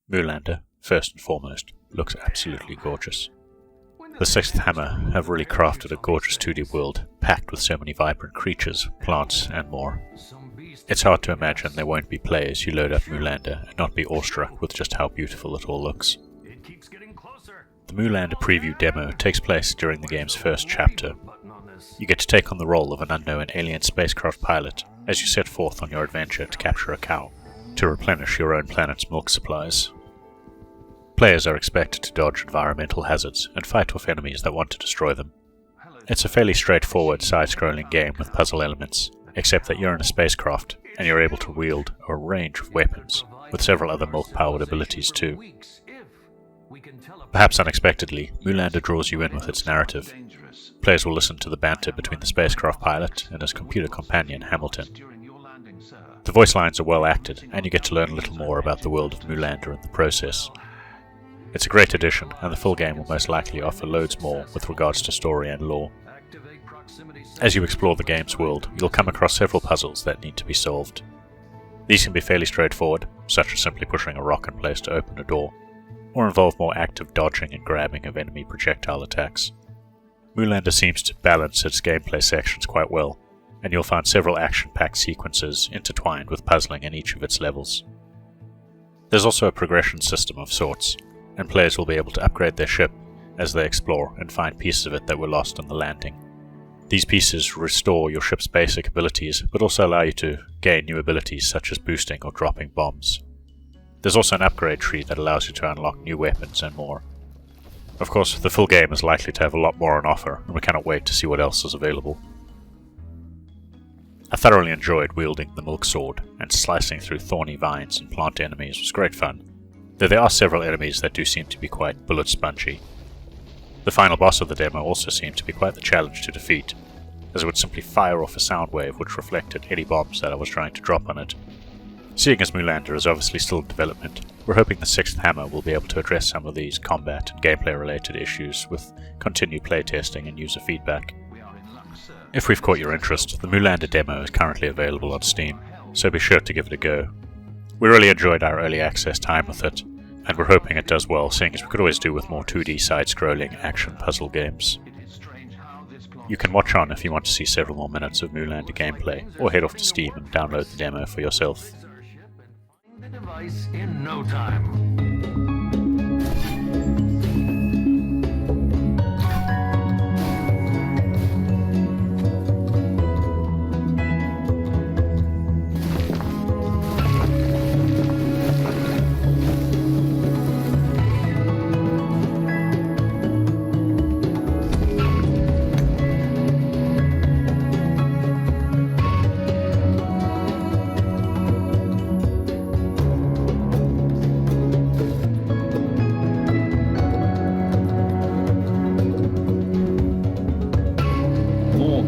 Moo Lander, first and foremost, looks absolutely gorgeous. The Sixth Hammer have really crafted a gorgeous 2D world, packed with so many vibrant creatures, plants, and more. It's hard to imagine there won't be players who load up Moo Lander and not be awestruck with just how beautiful it all looks. The Moo Lander preview demo takes place during the game's first chapter. You get to take on the role of an unknown alien spacecraft pilot as you set forth on your adventure to capture a cow, to replenish your own planet's milk supplies. Players are expected to dodge environmental hazards and fight off enemies that want to destroy them. It's a fairly straightforward side-scrolling game with puzzle elements, except that you're in a spacecraft and you're able to wield a range of weapons, with several other milk-powered abilities too. Perhaps unexpectedly, Moo Lander draws you in with its narrative. Players will listen to the banter between the spacecraft pilot and his computer companion Hamilton. The voice lines are well acted, and you get to learn a little more about the world of Moo Lander in the process. It's a great addition, and the full game will most likely offer loads more with regards to story and lore. As you explore the game's world, you'll come across several puzzles that need to be solved. These can be fairly straightforward, such as simply pushing a rock in place to open a door, or involve more active dodging and grabbing of enemy projectile attacks. Moo Lander seems to balance its gameplay sections quite well, and you'll find several action-packed sequences intertwined with puzzling in each of its levels. There's also a progression system of sorts, and players will be able to upgrade their ship as they explore and find pieces of it that were lost on the landing. These pieces restore your ship's basic abilities, but also allow you to gain new abilities such as boosting or dropping bombs. There's also an upgrade tree that allows you to unlock new weapons and more. Of course, the full game is likely to have a lot more on offer, and we cannot wait to see what else is available. I thoroughly enjoyed wielding the milk sword, and slicing through thorny vines and plant enemies was great fun, though there are several enemies that do seem to be quite bullet spongy. The final boss of the demo also seemed to be quite the challenge to defeat, as it would simply fire off a sound wave which reflected any bombs that I was trying to drop on it. Seeing as Moo Lander is obviously still in development, we're hoping the Sixth Hammer will be able to address some of these combat and gameplay related issues with continued playtesting and user feedback. If we've caught your interest, the Moo Lander demo is currently available on Steam, so be sure to give it a go. We really enjoyed our early access time with it, and we're hoping it does well, seeing as we could always do with more 2D side-scrolling action puzzle games. You can watch on if you want to see several more minutes of Moo Lander gameplay, or head off to Steam and download the demo for yourself. The device in no time.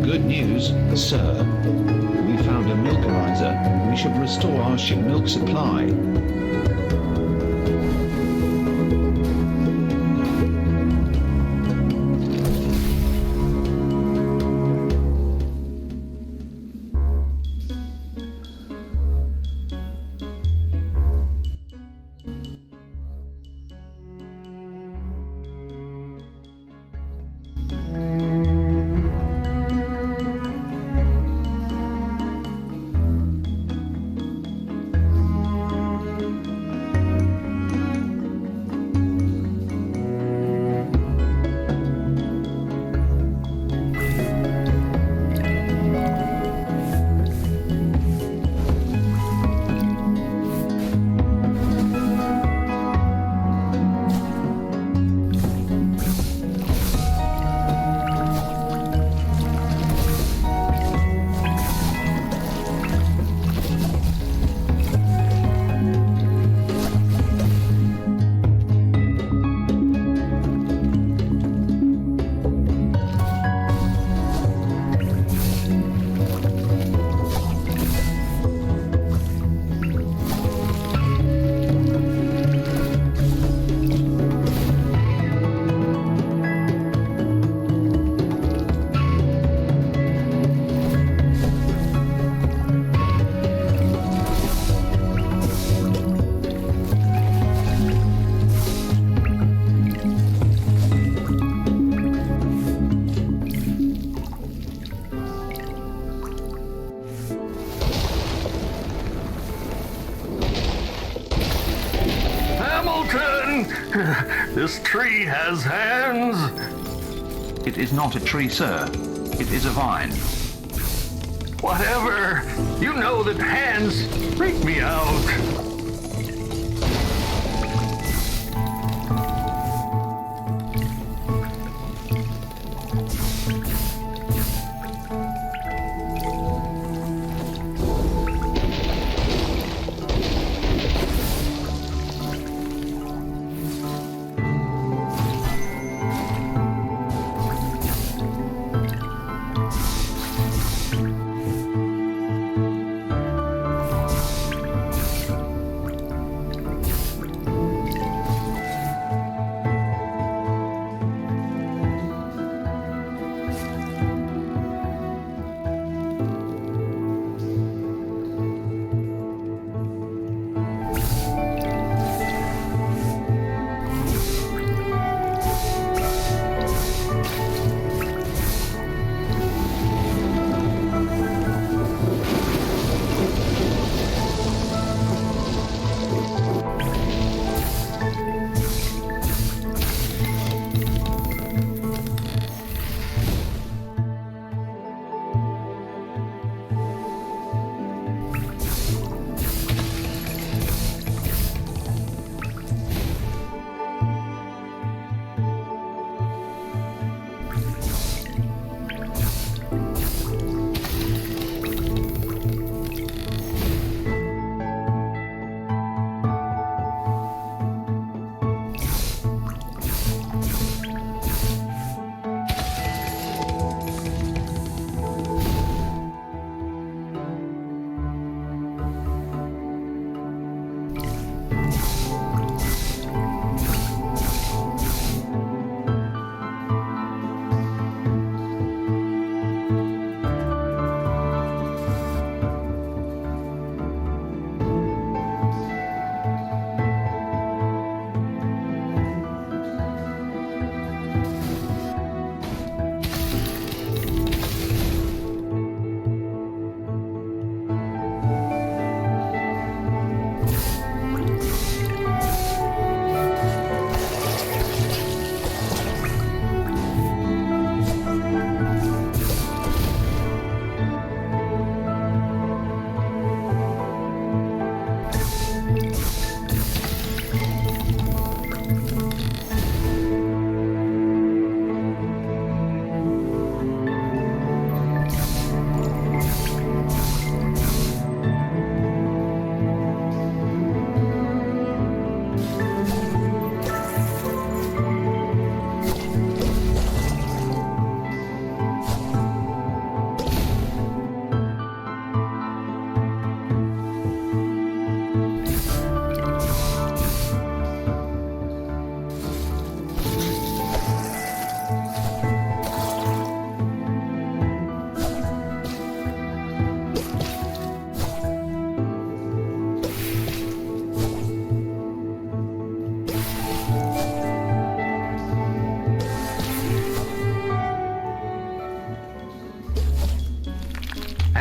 Good news, sir. We found a milkerizer. We should restore our ship milk supply. this tree has hands. It is not a tree, sir. It is a vine. Whatever. You know that hands freak me out.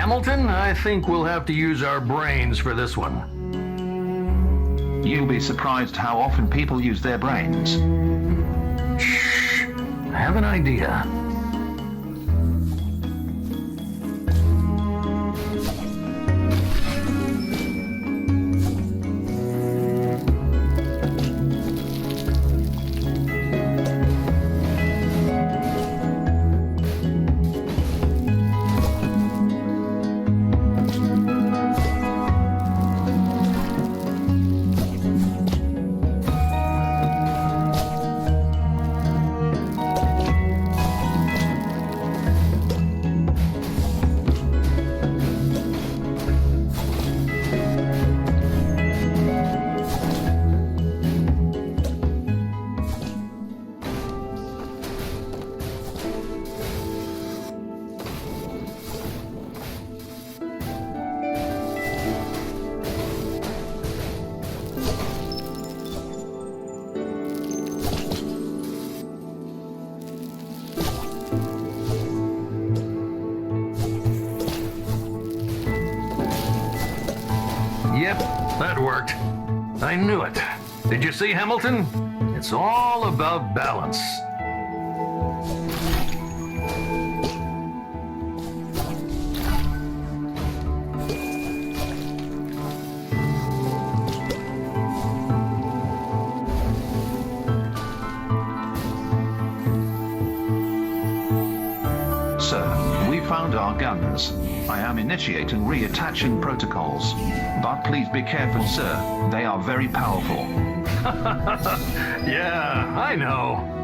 Hamilton, I think we'll have to use our brains for this one. You'll be surprised how often people use their brains. Shh. I have an idea. Yep, that worked. I knew it. Did you see, Hamilton? It's all about balance. Sir, we found our guns. I am initiating reattaching protocols. But please be careful, sir. They are very powerful. Yeah, I know.